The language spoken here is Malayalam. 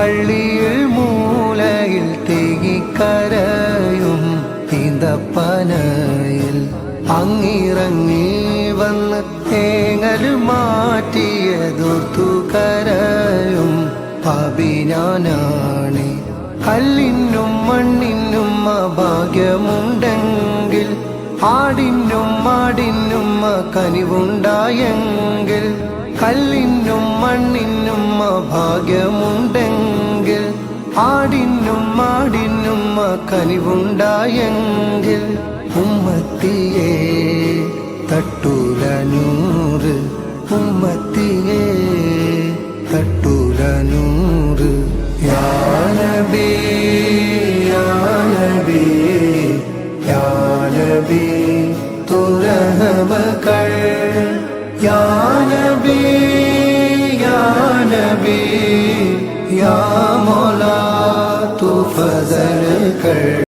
പള്ളിയിൽ മൂലയിൽ തേകിക്കരയും ഈന്തപ്പനയിൽ അങ്ങിറങ്ങി വന്ന് തേങ്ങൽ മാറ്റിയതോർത്തു കരയും അഭിനാനാണ്. കല്ലിനും മണ്ണിനും ഭാഗ്യമുണ്ടെങ്കിൽ ആടിനും മാടിനും കനിവുണ്ടായെങ്കിൽ കല്ലിനും മണ്ണിനും ഭാഗ്യമുണ്ടെങ്കിൽ ആടിനും മാടിനും കനിവുണ്ടായെങ്കിൽ ഉമ്മത്തിയെ തട്ടൂല നൂറ് ഉമ്മത്തിയെ തട്ടൂല നൂറ്. യാ നബി യാ നബി യാ നബി തൂ रहम कर या नबी या नबी या मौला तू फजल कर.